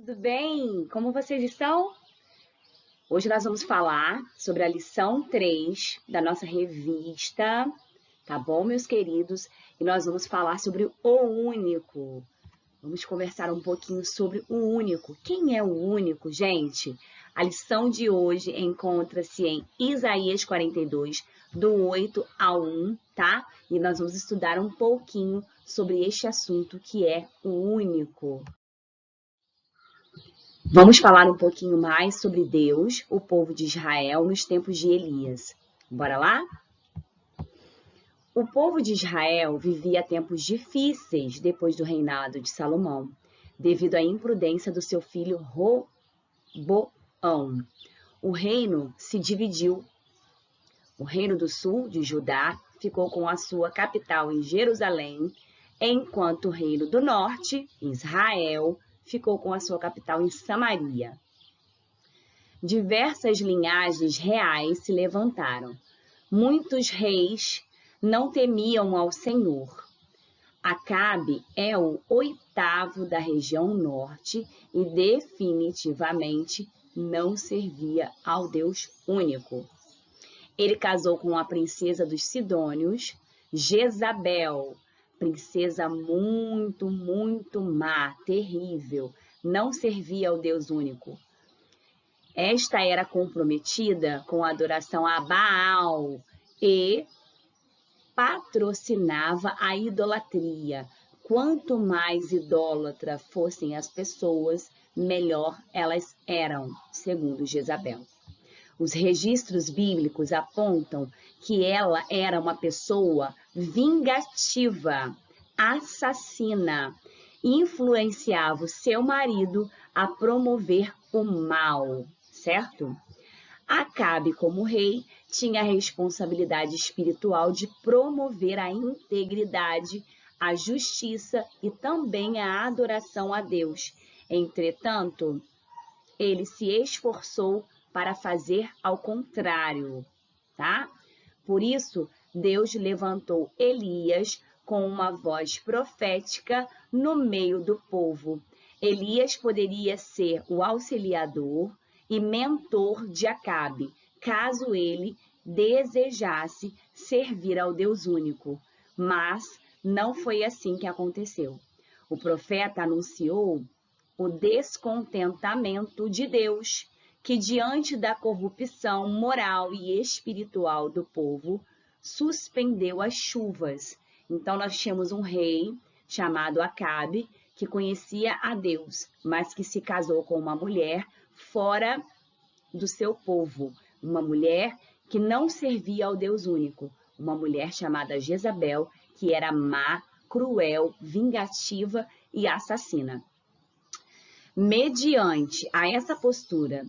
tudo bem? Como vocês estão? Hoje nós vamos falar sobre a lição 3 da nossa revista, tá bom, meus queridos? E nós vamos falar sobre o único. Vamos conversar um pouquinho sobre o único. Quem é o único, gente? A lição de hoje encontra-se em Isaías 42, do 8 ao 1, tá? E nós vamos estudar um pouquinho sobre este assunto que é o único. Vamos falar um pouquinho mais sobre Deus, o povo de Israel, nos tempos de Elias. Bora lá? O povo de Israel vivia tempos difíceis depois do reinado de Salomão, devido à imprudência do seu filho Roboão. O reino se dividiu. O reino do sul, de Judá, ficou com a sua capital em Jerusalém, enquanto o reino do norte, Israel, ficou com a sua capital em Samaria. Diversas linhagens reais se levantaram. Muitos reis não temiam ao Senhor. Acabe é o 8º da região norte e definitivamente não servia ao Deus único. Ele casou com a princesa dos Sidônios, Jezabel, princesa muito má, terrível, não servia ao Deus único. Esta era comprometida com a adoração a Baal e patrocinava a idolatria. Quanto mais idólatra fossem as pessoas, melhor elas eram, segundo Jezabel. Os registros bíblicos apontam que ela era uma pessoa vingativa, assassina, e influenciava o seu marido a promover o mal, certo? Acabe, como rei, tinha a responsabilidade espiritual de promover a integridade, a justiça e também a adoração a Deus. Entretanto, ele se esforçou para fazer ao contrário, tá? Por isso, Deus levantou Elias com uma voz profética no meio do povo. Elias poderia ser o auxiliador e mentor de Acabe, caso ele desejasse servir ao Deus único. Mas não foi assim que aconteceu. O profeta anunciou o descontentamento de Deus, que diante da corrupção moral e espiritual do povo, suspendeu as chuvas. Então nós tínhamos um rei chamado Acabe, que conhecia a Deus, mas que se casou com uma mulher fora do seu povo, uma mulher que não servia ao Deus único, uma mulher chamada Jezabel, que era má, cruel, vingativa e assassina. Mediante a essa postura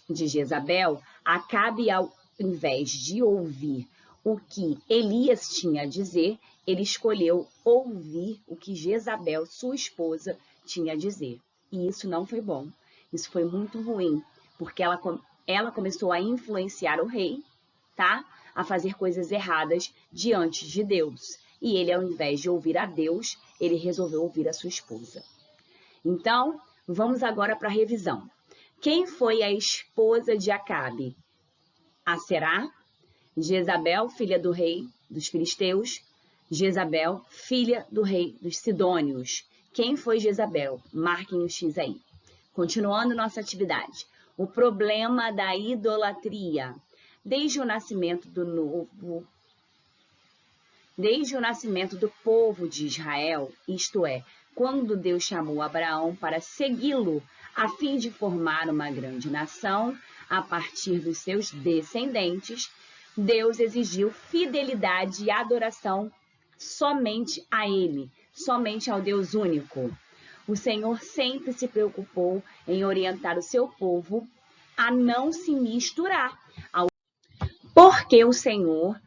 de Jezabel, Acabe, ao invés de ouvir o que Elias tinha a dizer, ele escolheu ouvir o que Jezabel, sua esposa, tinha a dizer. E isso não foi bom. Isso foi muito ruim, porque ela começou a influenciar o rei, tá? A fazer coisas erradas diante de Deus. E ele, ao invés de ouvir a Deus, ele resolveu ouvir a sua esposa. Então, vamos agora para a revisão. Quem foi a esposa de Acabe? A Será, Jezabel, filha do rei dos filisteus, Jezabel, filha do rei dos Sidônios. Quem foi Jezabel? Marquem o X aí. Continuando nossa atividade. O problema da idolatria. Desde o nascimento do povo de Israel, isto é, quando Deus chamou Abraão para segui-lo, a fim de formar uma grande nação, a partir dos seus descendentes, Deus exigiu fidelidade e adoração somente a Ele, somente ao Deus único. O Senhor sempre se preocupou em orientar o seu povo a não se misturar, porque o Senhor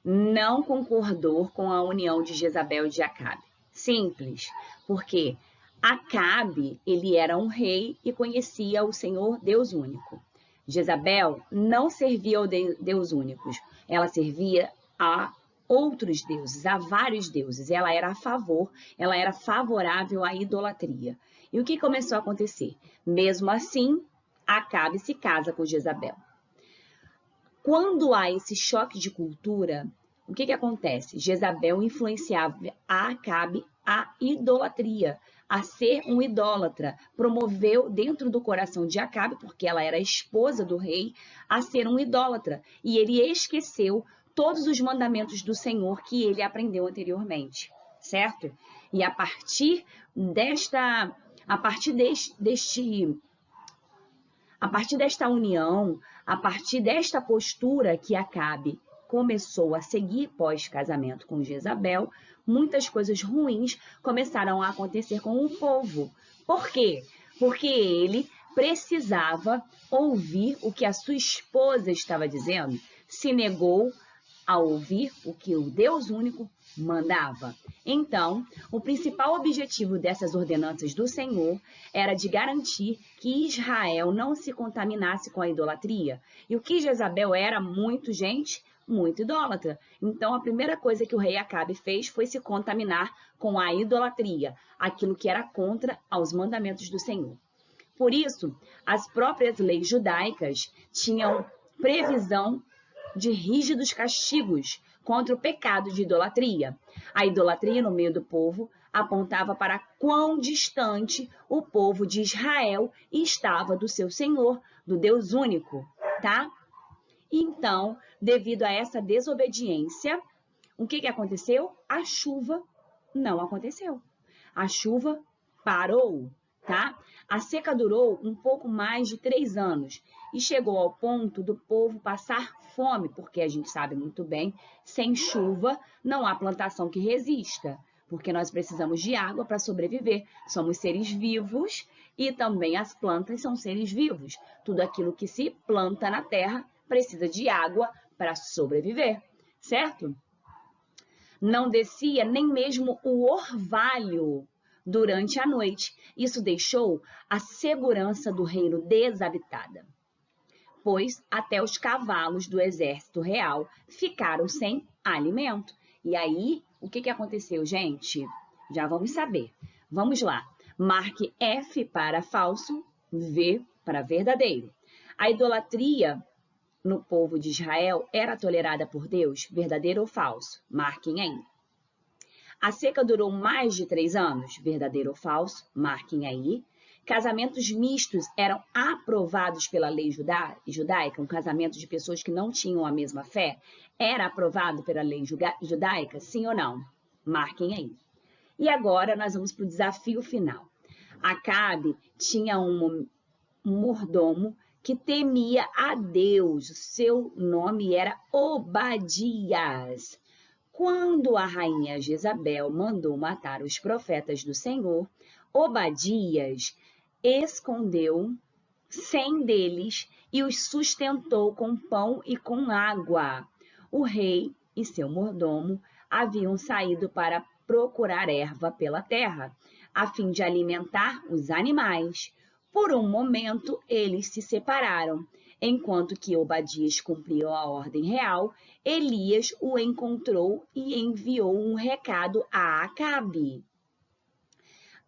não concordou com a união de Jezabel e de Acabe. Simples, porque Acabe, ele era um rei e conhecia o Senhor Deus único. Jezabel não servia ao Deus único, ela servia a outros deuses, a vários deuses. Ela era favorável à idolatria. E o que começou a acontecer? Mesmo assim, Acabe se casa com Jezabel. Quando há esse choque de cultura, o que acontece? Jezabel influenciava a Acabe a idolatria, a ser um idólatra. Promoveu dentro do coração de Acabe, porque ela era a esposa do rei, a ser um idólatra. E ele esqueceu todos os mandamentos do Senhor que ele aprendeu anteriormente, certo? E a partir desta união, a partir desta postura que Acabe começou a seguir pós-casamento com Jezabel, muitas coisas ruins começaram a acontecer com o povo. Por quê? Porque ele precisava ouvir o que a sua esposa estava dizendo, se negou a ouvir o que o Deus único mandava. Então, o principal objetivo dessas ordenanças do Senhor era de garantir que Israel não se contaminasse com a idolatria. E o que Jezabel era muito, gente, muito idólatra. Então, a primeira coisa que o rei Acabe fez foi se contaminar com a idolatria, aquilo que era contra aos mandamentos do Senhor. Por isso, as próprias leis judaicas tinham previsão de rígidos castigos contra o pecado de idolatria. A idolatria no meio do povo apontava para quão distante o povo de Israel estava do seu Senhor, do Deus único, tá? Então, devido a essa desobediência, o que aconteceu? A chuva não aconteceu. A chuva parou, tá? A seca durou um pouco mais de 3 anos e chegou ao ponto do povo passar fome, porque a gente sabe muito bem, sem chuva não há plantação que resista, porque nós precisamos de água para sobreviver. Somos seres vivos e também as plantas são seres vivos. Tudo aquilo que se planta na terra precisa de água para sobreviver, certo? Não descia nem mesmo o orvalho durante a noite. Isso deixou a segurança do reino desabitada, pois até os cavalos do exército real ficaram sem alimento. E aí, o que aconteceu, gente? Já vamos saber. Vamos lá. Marque F para falso, V para verdadeiro. A idolatria no povo de Israel era tolerada por Deus, verdadeiro ou falso? Marquem aí. A seca durou mais de 3 anos, verdadeiro ou falso? Marquem aí. Casamentos mistos eram aprovados pela lei judaica, um casamento de pessoas que não tinham a mesma fé, era aprovado pela lei judaica, sim ou não? Marquem aí. E agora nós vamos para o desafio final. Acabe tinha um mordomo que temia a Deus, o seu nome era Obadias. Quando a rainha Jezabel mandou matar os profetas do Senhor, Obadias escondeu 100 deles e os sustentou com pão e com água. O rei e seu mordomo haviam saído para procurar erva pela terra, a fim de alimentar os animais. Por um momento, eles se separaram. Enquanto que Obadias cumpriu a ordem real, Elias o encontrou e enviou um recado a Acabe.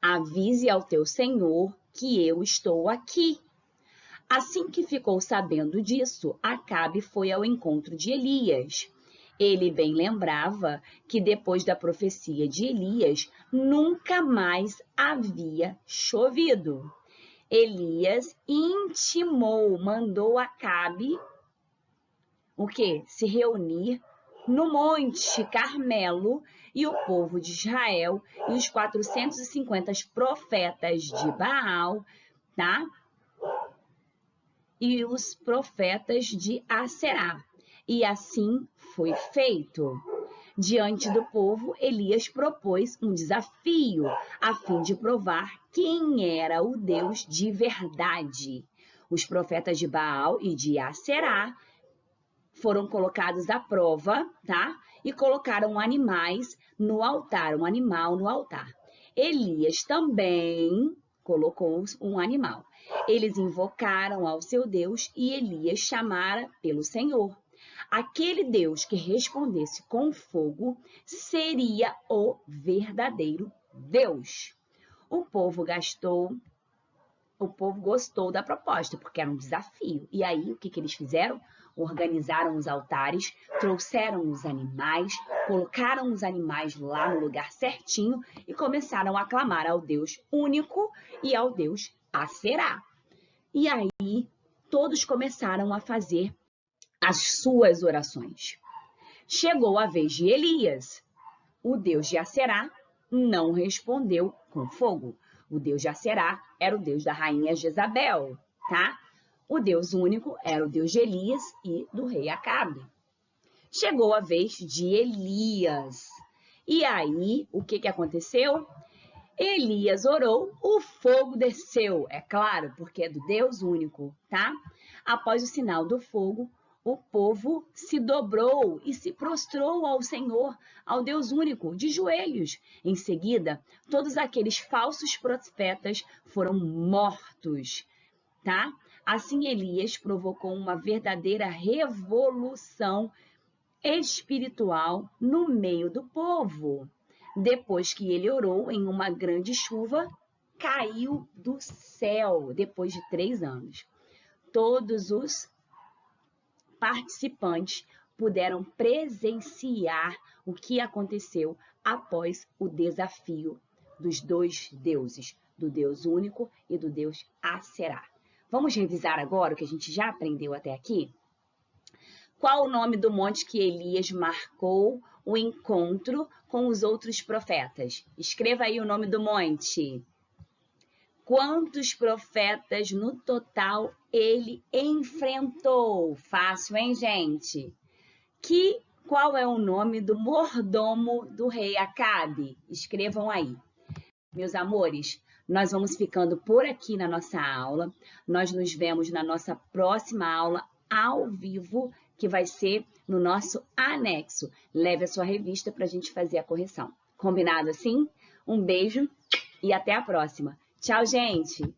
Avise ao teu senhor que eu estou aqui. Assim que ficou sabendo disso, Acabe foi ao encontro de Elias. Ele bem lembrava que depois da profecia de Elias, nunca mais havia chovido. Elias mandou Acabe o quê? Se reunir no Monte Carmelo e o povo de Israel e os 450 profetas de Baal, tá? E os profetas de Aserá. E assim foi feito. Diante do povo, Elias propôs um desafio a fim de provar quem era o Deus de verdade. Os profetas de Baal e de Aserá foram colocados à prova, tá? E colocaram animais no altar, um animal no altar. Elias também colocou um animal. Eles invocaram ao seu Deus e Elias chamara pelo Senhor. Aquele Deus que respondesse com fogo seria o verdadeiro Deus. O povo gostou da proposta, porque era um desafio. E aí, o que eles fizeram? Organizaram os altares, trouxeram os animais, colocaram os animais lá no lugar certinho e começaram a clamar ao Deus único e ao Deus Aserá. E aí, todos começaram a fazer as suas orações. Chegou a vez de Elias. O Deus de Aserá não respondeu com fogo. O Deus de Aserá era o Deus da rainha Jezabel, tá? O Deus único era o Deus de Elias e do rei Acabe. Chegou a vez de Elias. E aí, o que aconteceu? Elias orou, o fogo desceu, é claro, porque é do Deus único, tá? Após o sinal do fogo, o povo se dobrou e se prostrou ao Senhor, ao Deus único, de joelhos. Em seguida, todos aqueles falsos profetas foram mortos, tá? Assim, Elias provocou uma verdadeira revolução espiritual no meio do povo. Depois que ele orou em uma grande chuva, caiu do céu, depois de 3 anos. Todos os participantes puderam presenciar o que aconteceu após o desafio dos 2 deuses, do Deus único e do Deus Aserá. Vamos revisar agora o que a gente já aprendeu até aqui? Qual o nome do monte que Elias marcou o encontro com os outros profetas? Escreva aí o nome do monte. Quantos profetas no total ele enfrentou? Fácil, hein, gente? Qual é o nome do mordomo do rei Acabe? Escrevam aí. Meus amores, nós vamos ficando por aqui na nossa aula. Nós nos vemos na nossa próxima aula ao vivo, que vai ser no nosso anexo. Leve a sua revista para a gente fazer a correção. Combinado assim? Um beijo e até a próxima. Tchau, gente!